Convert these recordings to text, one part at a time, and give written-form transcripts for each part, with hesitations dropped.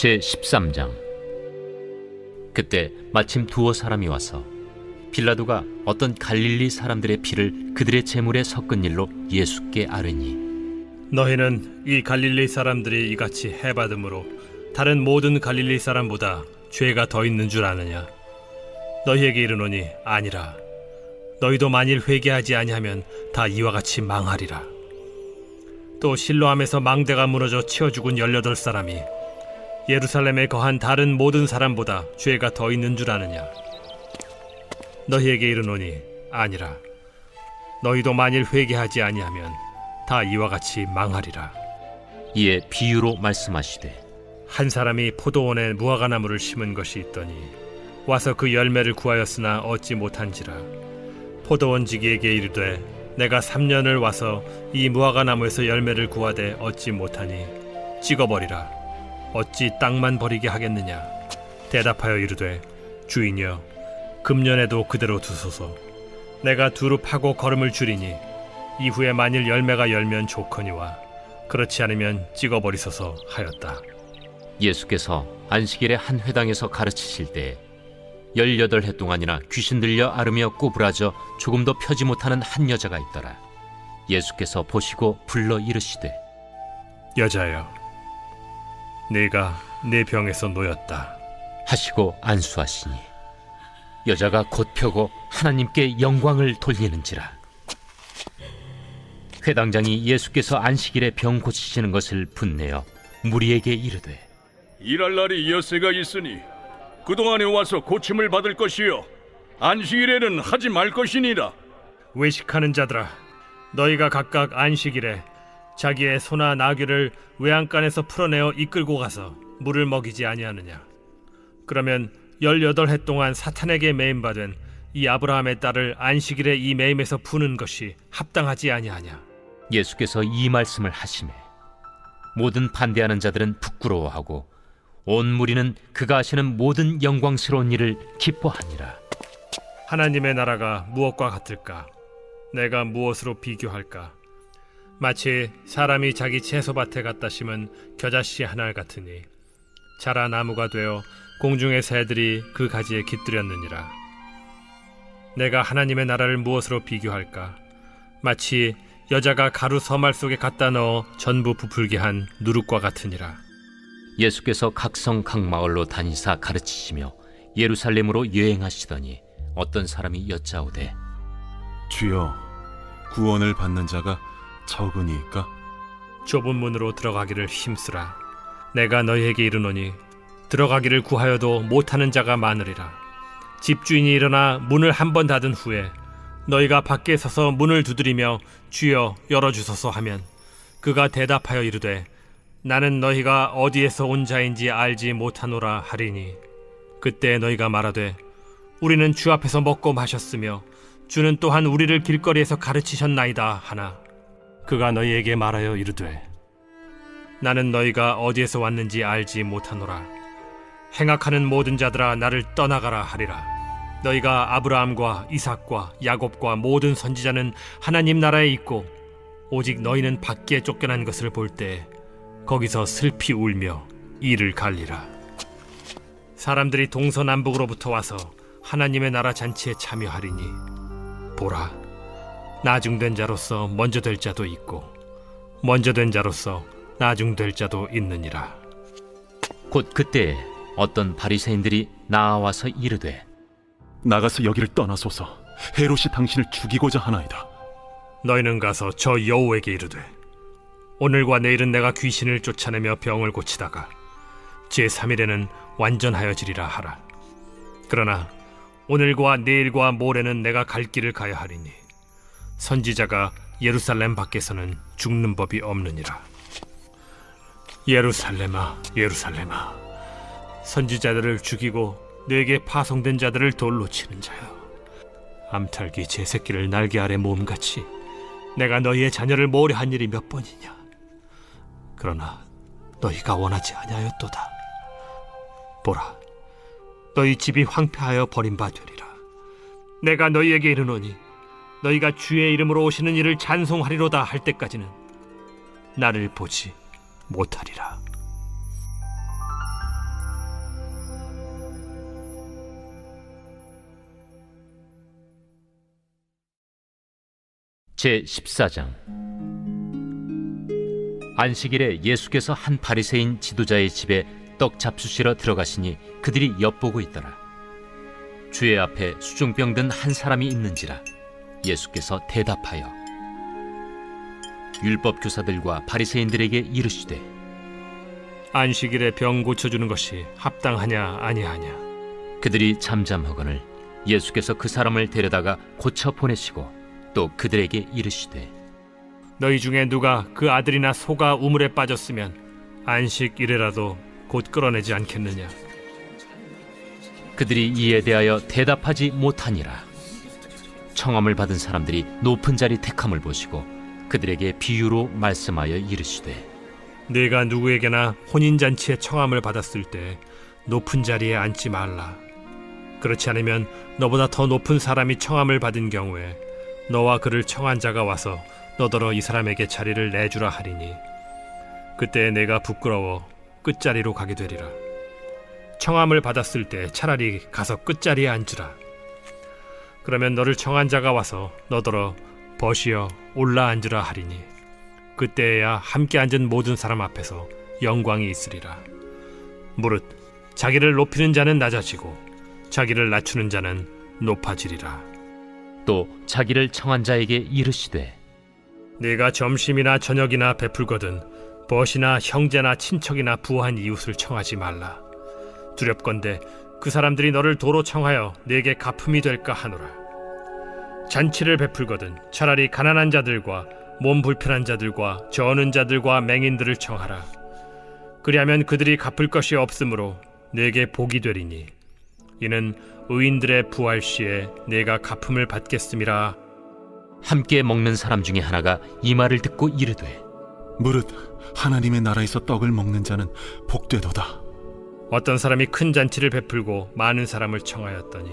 제13장. 그때 마침 두어 사람이 와서 빌라도가 어떤 갈릴리 사람들의 피를 그들의 제물에 섞은 일로 예수께 아뢰니, 너희는 이 갈릴리 사람들이 이같이 해받음으로 다른 모든 갈릴리 사람보다 죄가 더 있는 줄 아느냐? 너희에게 이르노니 아니라. 너희도 만일 회개하지 아니하면 다 이와 같이 망하리라. 또 실로암에서 망대가 무너져 치어 죽은 18사람이 예루살렘에 거한 다른 모든 사람보다 죄가 더 있는 줄 아느냐? 너희에게 이르노니 아니라. 너희도 만일 회개하지 아니하면 다 이와 같이 망하리라. 이에 비유로 말씀하시되, 한 사람이 포도원에 무화과나무를 심은 것이 있더니 와서 그 열매를 구하였으나 얻지 못한지라. 포도원 지기에게 이르되, 내가 3년을 와서 이 무화과나무에서 열매를 구하되 얻지 못하니 찍어버리라. 어찌 땅만 버리게 하겠느냐? 대답하여 이르되, 주인이여, 금년에도 그대로 두소서. 내가 두루 파고 거름을 줄이니 이후에 만일 열매가 열면 좋거니와 그렇지 않으면 찍어버리소서 하였다. 예수께서 안식일에 한 회당에서 가르치실 때 18해 동안이나 귀신 들려 앓으며 구부라져 조금도 펴지 못하는 한 여자가 있더라. 예수께서 보시고 불러 이르시되, 여자여, 네가 네 병에서 놓였다 하시고 안수하시니 여자가 곧 펴고 하나님께 영광을 돌리는지라. 회당장이 예수께서 안식일에 병 고치시는 것을 분내어 무리에게 이르되, 일할 날이 엿새가 있으니 그동안에 와서 고침을 받을 것이요 안식일에는 하지 말 것이니라. 외식하는 자들아, 너희가 각각 안식일에 자기의 소나 나귀를 외양간에서 풀어내어 이끌고 가서 물을 먹이지 아니하느냐? 그러면 18해 동안 사탄에게 매임받은 이 아브라함의 딸을 안식일에 이 매임에서 푸는 것이 합당하지 아니하냐? 예수께서 이 말씀을 하시매 모든 반대하는 자들은 부끄러워하고 온 무리는 그가 하시는 모든 영광스러운 일을 기뻐하니라. 하나님의 나라가 무엇과 같을까? 내가 무엇으로 비교할까? 마치 사람이 자기 채소밭에 갖다 심은 겨자씨 하나 같으니 자라 나무가 되어 공중의 새들이 그 가지에 깃들였느니라. 내가 하나님의 나라를 무엇으로 비교할까? 마치 여자가 가루 서말 속에 갖다 넣어 전부 부풀게 한 누룩과 같으니라. 예수께서 각성 각 마을로 다니사 가르치시며 예루살렘으로 여행하시더니 어떤 사람이 여짜오되, 주여, 구원을 받는 자가 적으니까? 좁은 문으로 들어가기를 힘쓰라. 내가 너희에게 이르노니 들어가기를 구하여도 못하는 자가 많으리라. 집주인이 일어나 문을 한 번 닫은 후에 너희가 밖에 서서 문을 두드리며 주여 열어주소서 하면 그가 대답하여 이르되, 나는 너희가 어디에서 온 자인지 알지 못하노라 하리니 그때 너희가 말하되, 우리는 주 앞에서 먹고 마셨으며 주는 또한 우리를 길거리에서 가르치셨나이다 하나, 그가 너희에게 말하여 이르되, 나는 너희가 어디에서 왔는지 알지 못하노라. 행악하는 모든 자들아 나를 떠나가라 하리라. 너희가 아브라함과 이삭과 야곱과 모든 선지자는 하나님 나라에 있고 오직 너희는 밖에 쫓겨난 것을 볼 때 거기서 슬피 울며 이를 갈리라. 사람들이 동서남북으로부터 와서 하나님의 나라 잔치에 참여하리니 보라, 나중된 자로서 먼저 될 자도 있고 먼저 된 자로서 나중될 자도 있느니라. 곧 그때 어떤 바리새인들이 나와서 이르되, 나가서 여기를 떠나소서. 헤롯이 당신을 죽이고자 하나이다. 너희는 가서 저 여호에게 이르되, 오늘과 내일은 내가 귀신을 쫓아내며 병을 고치다가 제3일에는 완전하여지리라 하라. 그러나 오늘과 내일과 모레는 내가 갈 길을 가야 하리니 선지자가 예루살렘 밖에서는 죽는 법이 없느니라. 예루살렘아, 예루살렘아, 선지자들을 죽이고 내게 파송된 자들을 돌로 치는 자여, 암탉이 제 새끼를 날개 아래 모음같이 내가 너희의 자녀를 모려한 일이 몇 번이냐? 그러나 너희가 원하지 아니하였도다. 보라, 너희 집이 황폐하여 버림받으리라. 내가 너희에게 이르노니 너희가 주의 이름으로 오시는 이를 찬송하리로다 할 때까지는 나를 보지 못하리라. 제14장. 안식일에 예수께서 한 바리새인 지도자의 집에 떡 잡수시러 들어가시니 그들이 엿보고 있더라. 주의 앞에 수중병 든 한 사람이 있는지라. 예수께서 대답하여 율법 교사들과 바리새인들에게 이르시되 안식일에 병 고쳐주는 것이 합당하냐 아니하냐. 그들이 잠잠하거늘 예수께서 그 사람을 데려다가 고쳐 보내시고 또 그들에게 이르시되 너희 중에 누가 그 아들이나 소가 우물에 빠졌으면 안식일에라도 곧 끌어내지 않겠느냐. 그들이 이에 대하여 대답하지 못하니라. 청함을 받은 사람들이 높은 자리 택함을 보시고 그들에게 비유로 말씀하여 이르시되 네가 누구에게나 혼인잔치에 청함을 받았을 때 높은 자리에 앉지 말라. 그렇지 않으면 너보다 더 높은 사람이 청함을 받은 경우에 너와 그를 청한 자가 와서 너더러 이 사람에게 자리를 내주라 하리니 그때 내가 부끄러워 끝자리로 가게 되리라. 청함을 받았을 때 차라리 가서 끝자리에 앉으라. 그러면 너를 청한 자가 와서 너더러 벗이어 올라 앉으라 하리니 그때야 함께 앉은 모든 사람 앞에서 영광이 있으리라. 무릇 자기를 높이는 자는 낮아지고 자기를 낮추는 자는 높아지리라. 또 자기를 청한 자에게 이르시되 네가 점심이나 저녁이나 베풀거든 벗이나 형제나 친척이나 부한 이웃을 청하지 말라. 두렵건대 그 사람들이 너를 도로 청하여 네게 갚음이 될까 하노라. 잔치를 베풀거든 차라리 가난한 자들과 몸 불편한 자들과 저는 자들과 맹인들을 청하라. 그리하면 그들이 갚을 것이 없으므로 네게 복이 되리니 이는 의인들의 부활 시에 네가 갚음을 받겠음이라. 함께 먹는 사람 중에 하나가 이 말을 듣고 이르되 무릇 하나님의 나라에서 떡을 먹는 자는 복되도다. 어떤 사람이 큰 잔치를 베풀고 많은 사람을 청하였더니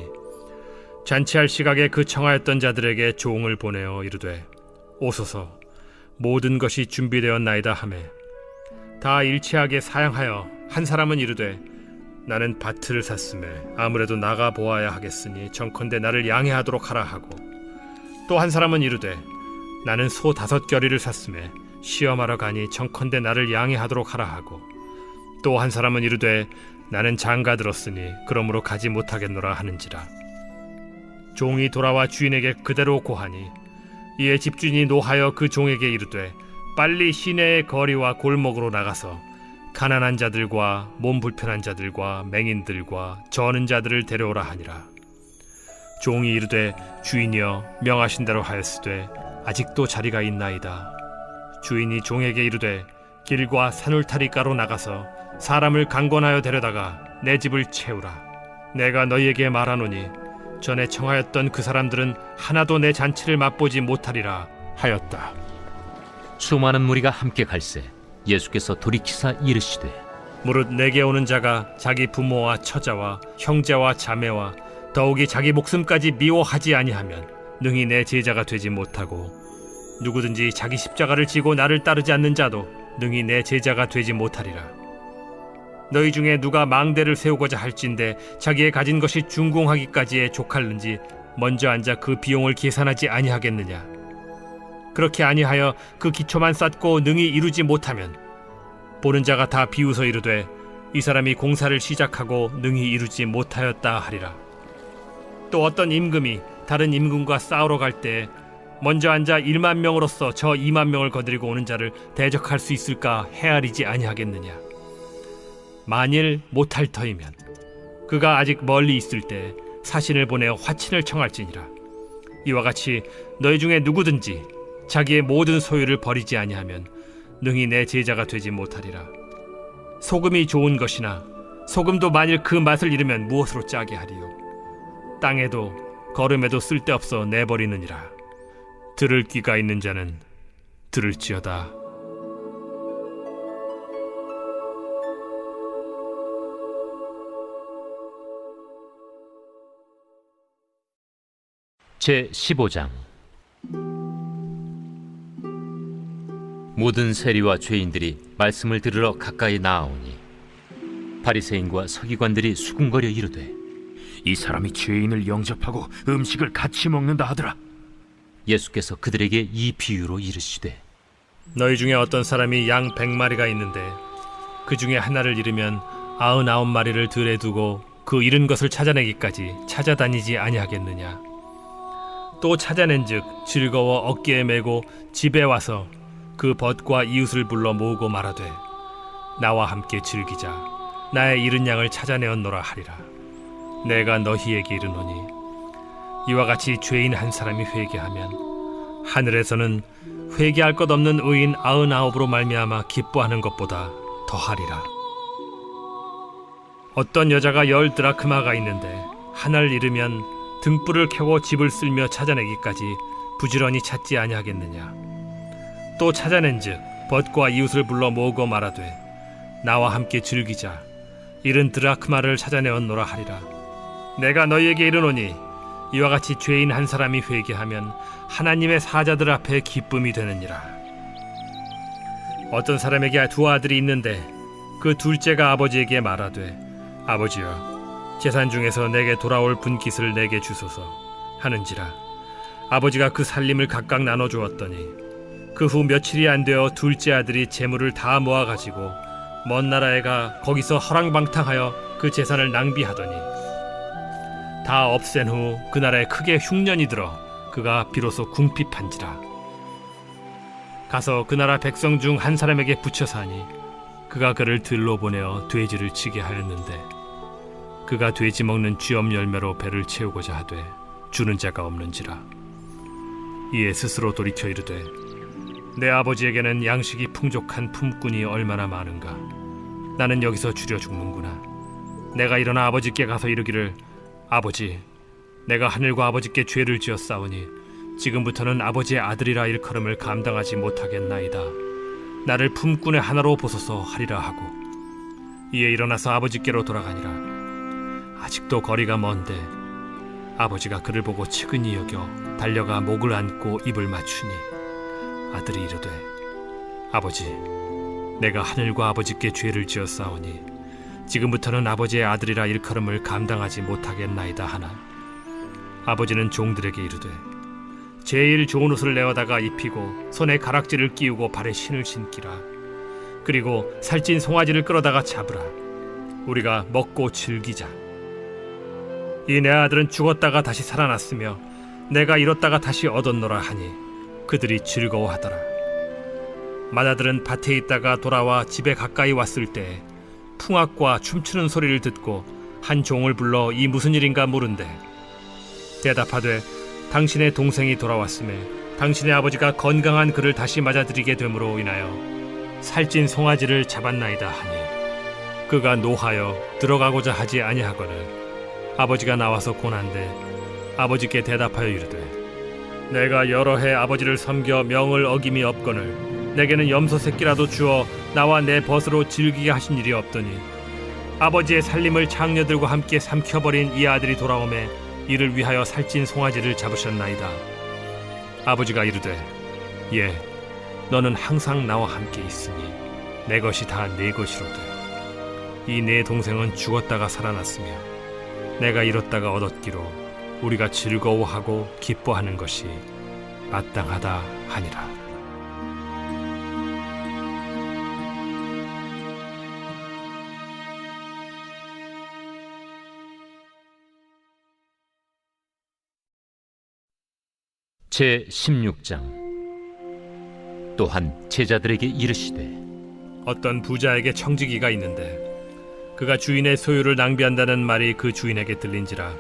잔치할 시각에 그 청하였던 자들에게 종을 보내어 이르되 오소서 모든 것이 준비되었나이다 하매 다 일치하게 사양하여 한 사람은 이르되 나는 밭을 샀음에 아무래도 나가 보아야 하겠으니 정컨대 나를 양해하도록 하라 하고 또 한 사람은 이르되 나는 소 5겨리를 샀음에 시험하러 가니 정컨대 나를 양해하도록 하라 하고 또 한 사람은 이르되 나는 장가 들었으니 그러므로 가지 못하겠노라 하는지라. 종이 돌아와 주인에게 그대로 고하니 이에 집주인이 노하여 그 종에게 이르되 빨리 시내의 거리와 골목으로 나가서 가난한 자들과 몸 불편한 자들과 맹인들과 저는 자들을 데려오라 하니라. 종이 이르되 주인이여 명하신 대로 하였으되 아직도 자리가 있나이다. 주인이 종에게 이르되 길과 산울타리가로 나가서 사람을 강권하여 데려다가 내 집을 채우라. 내가 너희에게 말하노니 전에 청하였던 그 사람들은 하나도 내 잔치를 맛보지 못하리라 하였다. 수많은 무리가 함께 갈새 예수께서 돌이키사 이르시되 무릇 내게 오는 자가 자기 부모와 처자와 형제와 자매와 더욱이 자기 목숨까지 미워하지 아니하면 능히 내 제자가 되지 못하고 누구든지 자기 십자가를 지고 나를 따르지 않는 자도 능히 내 제자가 되지 못하리라. 너희 중에 누가 망대를 세우고자 할진대 자기의 가진 것이 준공하기까지에 족할는지 먼저 앉아 그 비용을 계산하지 아니하겠느냐. 그렇게 아니하여 그 기초만 쌓고 능히 이루지 못하면 보는 자가 다 비웃어 이르되 이 사람이 공사를 시작하고 능히 이루지 못하였다 하리라. 또 어떤 임금이 다른 임금과 싸우러 갈 때 먼저 앉아 1만 명으로서 저 2만 명을 거느리고 오는 자를 대적할 수 있을까 헤아리지 아니하겠느냐. 만일 못할 터이면 그가 아직 멀리 있을 때 사신을 보내어 화친을 청할지니라. 이와 같이 너희 중에 누구든지 자기의 모든 소유를 버리지 아니하면 능히 내 제자가 되지 못하리라. 소금이 좋은 것이나 소금도 만일 그 맛을 잃으면 무엇으로 짜게 하리요. 땅에도 거름에도 쓸데없어 내버리느니라. 들을 귀가 있는 자는 들을지어다. 제15장. 모든 세리와 죄인들이 말씀을 들으러 가까이 나아오니 바리새인과 서기관들이 수군거려 이르되 이 사람이 죄인을 영접하고 음식을 같이 먹는다 하더라. 예수께서 그들에게 이 비유로 이르시되 너희 중에 어떤 사람이 양 100마리가 있는데 그 중에 하나를 잃으면 99마리를 들에 두고 그 잃은 것을 찾아내기까지 찾아다니지 아니하겠느냐. 또 찾아낸즉 즐거워 어깨에 메고 집에 와서 그 벗과 이웃을 불러 모으고 말하되 나와 함께 즐기자. 나의 잃은 양을 찾아내었노라 하리라. 내가 너희에게 이르노니 이와 같이 죄인 한 사람이 회개하면 하늘에서는 회개할 것 없는 의인 99으로 말미암아 기뻐하는 것보다 더하리라. 어떤 여자가 10드라크마가 있는데 하나를 잃으면 등불을 켜고 집을 쓸며 찾아내기까지 부지런히 찾지 아니하겠느냐. 또 찾아낸즉 벗과 이웃을 불러 모으고 말하되 나와 함께 즐기자. 잃은 드라크마를 찾아내었노라 하리라. 내가 너희에게 이르노니 이와 같이 죄인 한 사람이 회개하면 하나님의 사자들 앞에 기쁨이 되느니라. 어떤 사람에게 2 아들이 있는데 그 둘째가 아버지에게 말하되 아버지여 재산 중에서 내게 돌아올 분깃을 내게 주소서 하는지라. 아버지가 그 살림을 각각 나눠 주었더니 그 후 며칠이 안 되어 둘째 아들이 재물을 다 모아가지고 먼 나라에 가 거기서 허랑방탕하여 그 재산을 낭비하더니 다 없앤 후 그 나라에 크게 흉년이 들어 그가 비로소 궁핍한지라. 가서 그 나라 백성 중 한 사람에게 붙여 사니 그가 그를 들로 보내어 돼지를 치게 하였는데 그가 돼지 먹는 쥐엄 열매로 배를 채우고자 하되 주는 자가 없는지라. 이에 스스로 돌이켜 이르되 내 아버지에게는 양식이 풍족한 품꾼이 얼마나 많은가. 나는 여기서 줄여 죽는구나. 내가 일어나 아버지께 가서 이르기를 아버지, 내가 하늘과 아버지께 죄를 지었사오니 지금부터는 아버지의 아들이라 일컬음을 감당하지 못하겠나이다. 나를 품꾼의 하나로 보소서 하리라 하고 이에 일어나서 아버지께로 돌아가니라. 아직도 거리가 먼데 아버지가 그를 보고 측은히 여겨 달려가 목을 안고 입을 맞추니 아들이 이르되 아버지, 내가 하늘과 아버지께 죄를 지었사오니 지금부터는 아버지의 아들이라 일컬음을 감당하지 못하겠나이다 하나 아버지는 종들에게 이르되 제일 좋은 옷을 내어다가 입히고 손에 가락지를 끼우고 발에 신을 신기라. 그리고 살찐 송아지를 끌어다가 잡으라. 우리가 먹고 즐기자. 이 내 아들은 죽었다가 다시 살아났으며 내가 잃었다가 다시 얻었노라 하니 그들이 즐거워하더라. 맏아들은 밭에 있다가 돌아와 집에 가까이 왔을 때 풍악과 춤추는 소리를 듣고 한 종을 불러 이 무슨 일인가 물은데 대답하되 당신의 동생이 돌아왔음에 당신의 아버지가 건강한 그를 다시 맞아들이게 됨으로 인하여 살찐 송아지를 잡았나이다 하니 그가 노하여 들어가고자 하지 아니하거늘 아버지가 나와서 고난데 아버지께 대답하여 이르되 내가 여러 해 아버지를 섬겨 명을 어김이 없거늘 내게는 염소 새끼라도 주어 나와 내 벗으로 즐기게 하신 일이 없더니 아버지의 살림을 장녀들과 함께 삼켜버린 이 아들이 돌아오매 이를 위하여 살찐 송아지를 잡으셨나이다. 아버지가 이르되 예, 너는 항상 나와 함께 있으니 내 것이 다 내 것이로되 이 내 동생은 죽었다가 살아났으며 내가 잃었다가 얻었기로 우리가 즐거워하고 기뻐하는 것이 마땅하다 하니라. 제 16장. 또한 제자들에게 이르시되 어떤 부자에게 청지기가 있는데 그가 주인의 소유를 낭비한다는 말이 그 주인에게 들린지라.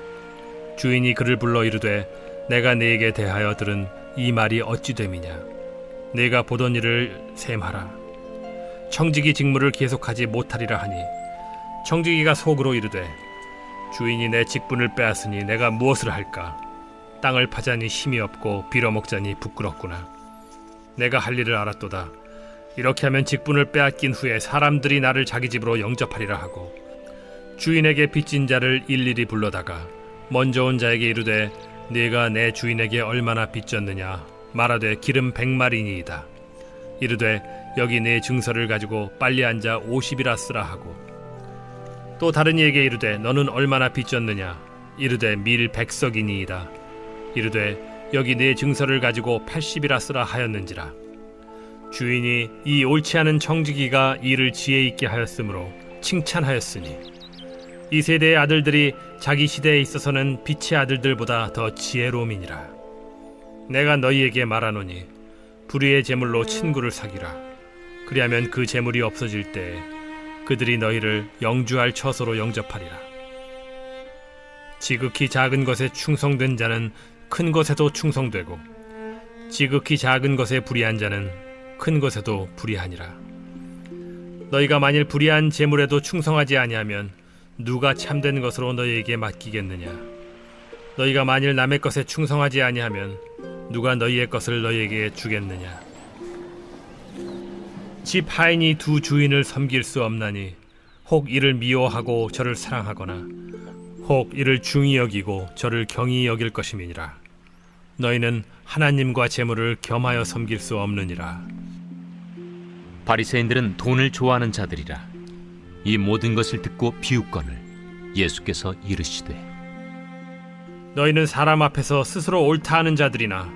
주인이 그를 불러 이르되 내가 네게 대하여 들은 이 말이 어찌 됨이냐. 네가 보던 일을 셈하라. 청지기 직무를 계속하지 못하리라 하니 청지기가 속으로 이르되 주인이 내 직분을 빼앗으니 내가 무엇을 할까. 땅을 파자니 힘이 없고 빌어먹자니 부끄럽구나. 내가 할 일을 알았도다. 이렇게 하면 직분을 빼앗긴 후에 사람들이 나를 자기 집으로 영접하리라 하고 주인에게 빚진 자를 일일이 불러다가 먼저 온 자에게 이르되 네가 내 주인에게 얼마나 빚졌느냐 말하되 기름 100마리니이다. 이르되 여기 네 증서를 가지고 빨리 앉아 50이라 쓰라 하고 또 다른 이에게 이르되 너는 얼마나 빚졌느냐 이르되 밀 100석이니이다. 이르되 여기 내 증서를 가지고 80이라 쓰라 하였는지라. 주인이 이 옳지 않은 청지기가 이를 지혜 있게 하였으므로 칭찬하였으니 이 세대의 아들들이 자기 시대에 있어서는 빛의 아들들보다 더 지혜로움이니라. 내가 너희에게 말하노니 불의의 제물로 친구를 사귀라. 그리하면 그 제물이 없어질 때에 그들이 너희를 영주할 처소로 영접하리라. 지극히 작은 것에 충성된 자는 큰 것에도 충성되고 지극히 작은 것에 불의한 자는 큰 것에도 불의하니라. 너희가 만일 불의한 제물에도 충성하지 아니하면 누가 참된 것으로 너희에게 맡기겠느냐? 너희가 만일 남의 것에 충성하지 아니하면 누가 너희의 것을 너희에게 주겠느냐? 집 하인이 두 주인을 섬길 수 없나니 혹 이를 미워하고 저를 사랑하거나 혹 이를 중히 여기고 저를 경히 여길 것임이니라. 너희는 하나님과 재물을 겸하여 섬길 수 없느니라. 바리새인들은 돈을 좋아하는 자들이라. 이 모든 것을 듣고 비웃거늘 예수께서 이르시되 너희는 사람 앞에서 스스로 옳다 하는 자들이나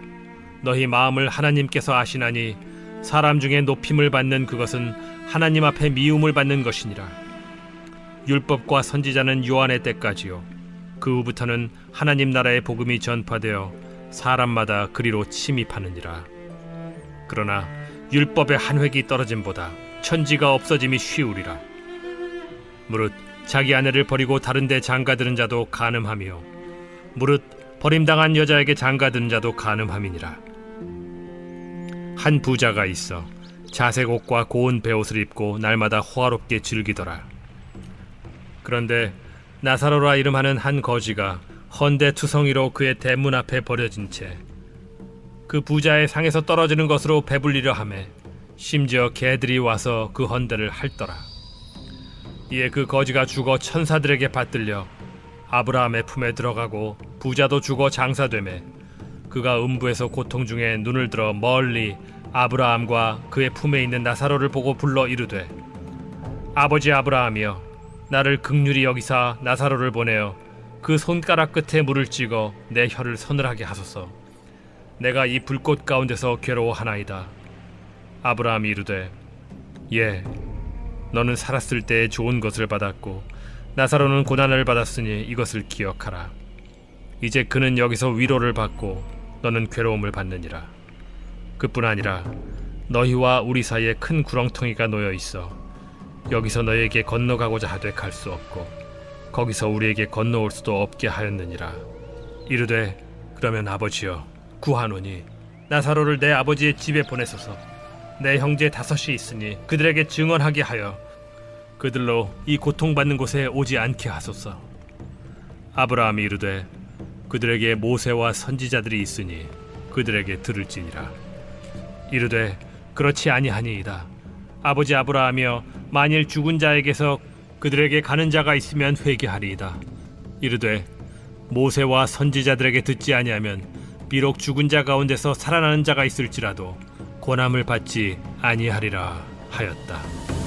너희 마음을 하나님께서 아시나니 사람 중에 높임을 받는 그것은 하나님 앞에 미움을 받는 것이니라. 율법과 선지자는 요한의 때까지요 그 후부터는 하나님 나라의 복음이 전파되어 사람마다 그리로 침입하느니라. 그러나 율법의 한 획이 떨어짐보다 천지가 없어짐이 쉬우리라. 무릇 자기 아내를 버리고 다른 데 장가드는 자도 간음하며 무릇 버림당한 여자에게 장가드는 자도 간음함이니라. 한 부자가 있어 자색 옷과 고운 베옷을 입고 날마다 호화롭게 즐기더라. 그런데 나사로라 이름하는 한 거지가 헌데 투성이로 그의 대문 앞에 버려진 채 그 부자의 상에서 떨어지는 것으로 배불리려 하매 심지어 개들이 와서 그 헌데를 핥더라. 이에 그 거지가 죽어 천사들에게 받들려 아브라함의 품에 들어가고 부자도 죽어 장사되매 그가 음부에서 고통 중에 눈을 들어 멀리 아브라함과 그의 품에 있는 나사로를 보고 불러 이르되 아버지 아브라함이여 나를 긍휼히 여기사 나사로를 보내어 그 손가락 끝에 물을 찍어 내 혀를 서늘하게 하소서. 내가 이 불꽃 가운데서 괴로워하나이다. 아브라함이 이르되 예 너는 살았을 때에 좋은 것을 받았고 나사로는 고난을 받았으니 이것을 기억하라. 이제 그는 여기서 위로를 받고 너는 괴로움을 받느니라. 그뿐 아니라 너희와 우리 사이에 큰 구렁텅이가 놓여 있어 여기서 너희에게 건너가고자 하되 갈 수 없고 거기서 우리에게 건너올 수도 없게 하였느니라. 이르되 그러면 아버지여 구하노니 나사로를 내 아버지의 집에 보내소서. 내 형제 5이 있으니 그들에게 증언하게 하여 그들로 이 고통받는 곳에 오지 않게 하소서. 아브라함이 이르되 그들에게 모세와 선지자들이 있으니 그들에게 들을지니라. 이르되 그렇지 아니하니이다. 아버지 아브라함이여 만일 죽은 자에게서 그들에게 가는 자가 있으면 회개하리이다. 이르되 모세와 선지자들에게 듣지 아니하면 비록 죽은 자 가운데서 살아나는 자가 있을지라도 고난을 받지 아니하리라 하였다.